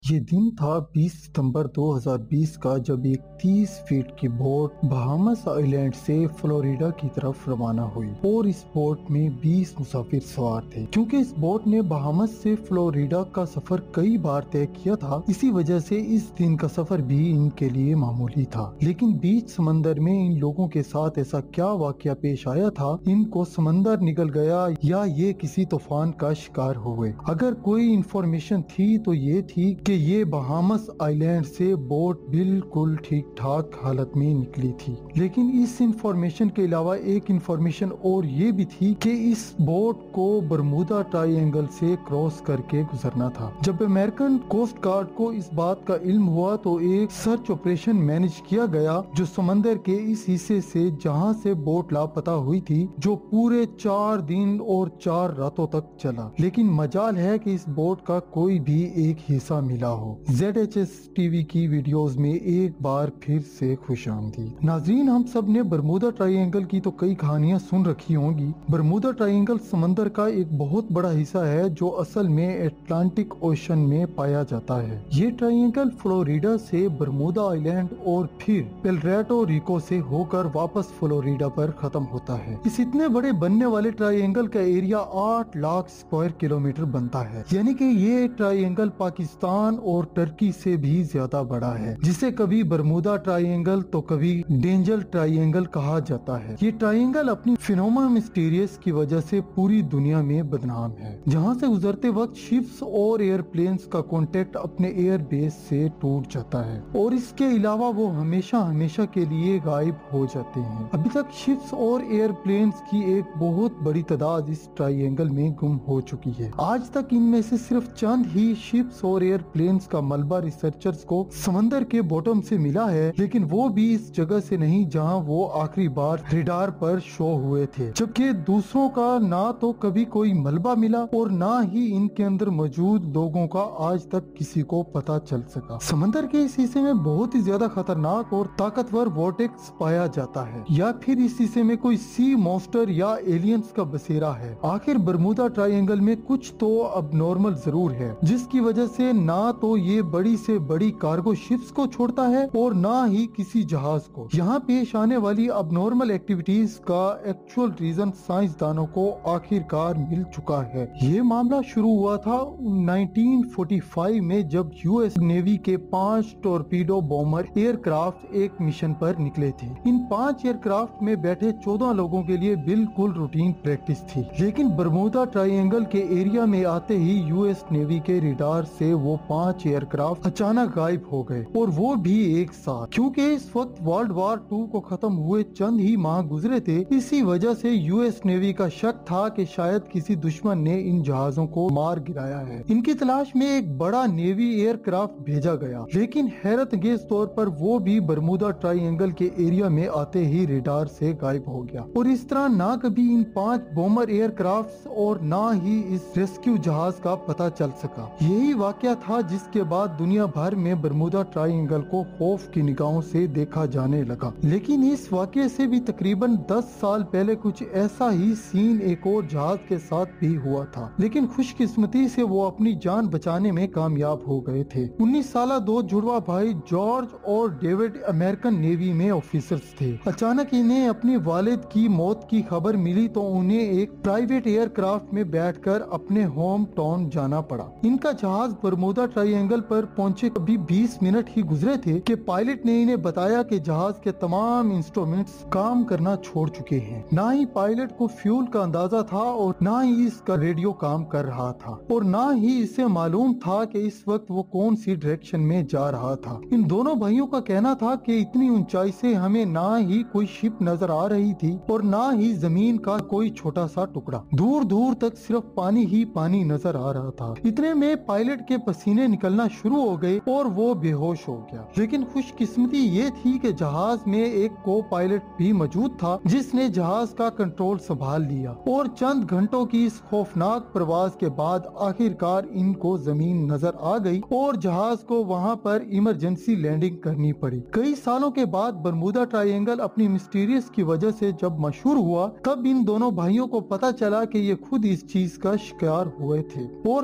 یہ دن تھا 20 ستمبر 2020 کا، جب ایک 30 فیٹ کی بوٹ بہامس آئلینڈ سے فلوریڈا کی طرف روانہ ہوئی اور اس بوٹ میں 20 مسافر سوار تھے۔ کیونکہ اس بوٹ نے بہامس سے فلوریڈا کا سفر کئی بار طے کیا تھا، اسی وجہ سے اس دن کا سفر بھی ان کے لیے معمولی تھا۔ لیکن بیچ سمندر میں ان لوگوں کے ساتھ ایسا کیا واقعہ پیش آیا تھا؟ ان کو سمندر نگل گیا یا یہ کسی طوفان کا شکار ہوئے؟ اگر کوئی انفارمیشن تھی تو یہ تھی کہ یہ بہامس آئلینڈ سے بوٹ بالکل ٹھیک ٹھاک حالت میں نکلی تھی۔ لیکن اس انفارمیشن کے علاوہ ایک انفارمیشن اور یہ بھی تھی کہ اس بوٹ کو برمودا ٹرائی اینگل سے کراس کر کے گزرنا تھا۔ جب امریکن کوسٹ گارڈ کو اس بات کا علم ہوا تو ایک سرچ آپریشن مینج کیا گیا جو سمندر کے اس حصے سے جہاں سے بوٹ لاپتہ ہوئی تھی، جو پورے 4 دن اور 4 راتوں تک چلا۔ لیکن مجال ہے کہ اس بوٹ کا کوئی بھی ایک حصہ ملا ہو۔ ZHS TV کی ویڈیوز میں ایک بار پھر سے خوش آمدید۔ ناظرین، ہم سب نے برمودا ٹرائی اینگل کی تو کئی کہانیاں سن رکھی ہوں گی۔ برمودا ٹرائی اینگل سمندر کا ایک بہت بڑا حصہ ہے جو اصل میں اٹلانٹک اوشن میں پایا جاتا ہے۔ یہ ٹرائی اینگل فلوریڈا سے برمودا آئلینڈ اور پھر پیلریٹو ریکو سے ہو کر واپس فلوریڈا پر ختم ہوتا ہے۔ اس اتنے بڑے بننے والے ٹرائی اینگل کا ایریا 8 لاکھ اسکوائر کلومیٹر بنتا ہے، یعنی کہ یہ ٹرائی اینگل پاکستان اور ترکی سے بھی زیادہ بڑا ہے، جسے کبھی برمودا ٹرائی اینگل تو کبھی ڈینجل ٹرائی اینگل کہا جاتا ہے۔ یہ ٹرائی اینگل اپنی فینومنا مسٹیریس کی وجہ سے پوری دنیا میں بدنام ہے، جہاں سے گزرتے وقت شپس اور ایئر پلینز کا کانٹیکٹ اپنے ایئر بیس سے ٹوٹ جاتا ہے اور اس کے علاوہ وہ ہمیشہ کے لیے غائب ہو جاتے ہیں۔ ابھی تک شپس اور ایئر پلینز کی ایک بہت بڑی تعداد اس ٹرائی اینگل میں گم ہو چکی ہے۔ آج تک ان میں سے صرف چند ہی شپس اور ایئر پلینز کا ملبہ ریسرچرز کو سمندر کے باٹم سے ملا ہے، لیکن وہ بھی اس جگہ سے نہیں جہاں وہ آخری بار ریڈار پر شو ہوئے تھے، جبکہ دوسروں کا نہ تو کبھی کوئی ملبہ ملا اور نہ ہی ان کے اندر موجود لوگوں کا آج تک کسی کو پتا چل سکا۔ سمندر کے اس حصے میں بہت ہی زیادہ خطرناک اور طاقتور وورٹیکس پایا جاتا ہے، یا پھر اس حصے میں کوئی سی مونسٹر یا ایلینز کا بسیرا ہے۔ آخر برمودا ٹرائی اینگل میں کچھ تو اب نارمل ضرور ہے، جس کی وجہ سے نہ تو یہ بڑی سے بڑی کارگو شپس کو چھوڑتا ہے اور نہ ہی کسی جہاز کو۔ یہاں پیش آنے والی اب نارمل ایکٹیویٹیز کا ایکچوئل ریزن سائنسدانوں کو آخر کار مل چکا ہے۔ یہ معاملہ شروع ہوا تھا 1945 میں، جب US نیوی کے 5 ٹورپیڈو بومر ایئر کرافٹ ایک مشن پر نکلے تھے۔ ان 5 ایئر کرافٹ میں بیٹھے 14 لوگوں کے لیے بالکل روٹین پریکٹس تھی، لیکن برمودا ٹرائی اینگل کے ایریا میں آتے ہی US نیوی کے ریڈار سے وہ 5 ایئر کرافٹ اچانک غائب ہو گئے، اور وہ بھی ایک ساتھ۔ کیونکہ اس وقت ورلڈ وار 2 کو ختم ہوئے چند ہی ماہ گزرے تھے، اسی وجہ سے US نیوی کا شک تھا کہ شاید کسی دشمن نے ان جہازوں کو مار گرایا ہے۔ ان کی تلاش میں ایک بڑا نیوی ایئر کرافٹ بھیجا گیا، لیکن حیرت انگیز طور پر وہ بھی برمودا ٹرائی اینگل کے ایریا میں آتے ہی ریڈار سے غائب ہو گیا، اور اس طرح نہ کبھی ان 5 بومر ایئر کرافٹ اور نہ ہی اس ریسکیو جہاز کا پتہ چل سکا۔ یہی واقعہ تھا جس کے بعد دنیا بھر میں برمودا ٹرائی اینگل کو خوف کی نگاہوں سے دیکھا جانے لگا۔ لیکن اس واقعے سے بھی تقریباً 10 سال پہلے کچھ ایسا ہی سین ایک اور جہاز کے ساتھ بھی ہوا تھا، لیکن خوش قسمتی سے وہ اپنی جان بچانے میں کامیاب ہو گئے تھے۔ 19 سالہ 2 جڑواں بھائی جارج اور ڈیوڈ امریکن نیوی میں آفیسرز تھے۔ اچانک انہیں اپنے والد کی موت کی خبر ملی تو انہیں ایک پرائیویٹ ایئر کرافٹ میں بیٹھ کر اپنے ہوم ٹاؤن جانا پڑا۔ ان کا جہاز برمودا ٹرائی اینگل پر پہنچے ابھی 20 منٹ ہی گزرے تھے کہ پائلٹ نے انہیں بتایا کہ جہاز کے تمام انسٹرومنٹس کام کرنا چھوڑ چکے ہیں۔ نہ ہی پائلٹ کو فیول کا اندازہ تھا اور نہ ہی اس کا ریڈیو کام کر رہا تھا، اور نہ ہی اسے معلوم تھا کہ اس وقت وہ کون سی ڈائریکشن میں جا رہا تھا۔ ان دونوں بھائیوں کا کہنا تھا کہ اتنی اونچائی سے ہمیں نہ ہی کوئی شپ نظر آ رہی تھی اور نہ ہی زمین کا کوئی چھوٹا سا ٹکڑا، دور دور تک صرف پانی ہی پانی نظر آ رہا تھا۔ اتنے میں پائلٹ کے پسینے نکلنا شروع ہو گئے اور وہ بے ہوش ہو گیا۔ لیکن خوش قسمتی یہ تھی کہ جہاز میں ایک کو پائلٹ بھی موجود تھا جس نے جہاز کا کنٹرول سنبھال لیا، اور چند گھنٹوں کی اس خوفناک پرواز کے بعد آخر کار ان کو زمین نظر آ گئی اور جہاز کو وہاں پر ایمرجنسی لینڈنگ کرنی پڑی۔ کئی سالوں کے بعد برمودا ٹرائی اینگل اپنی مسٹیریس کی وجہ سے جب مشہور ہوا، تب ان دونوں بھائیوں کو پتا چلا کہ یہ خود اس چیز کا شکار ہوئے تھے اور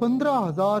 15,000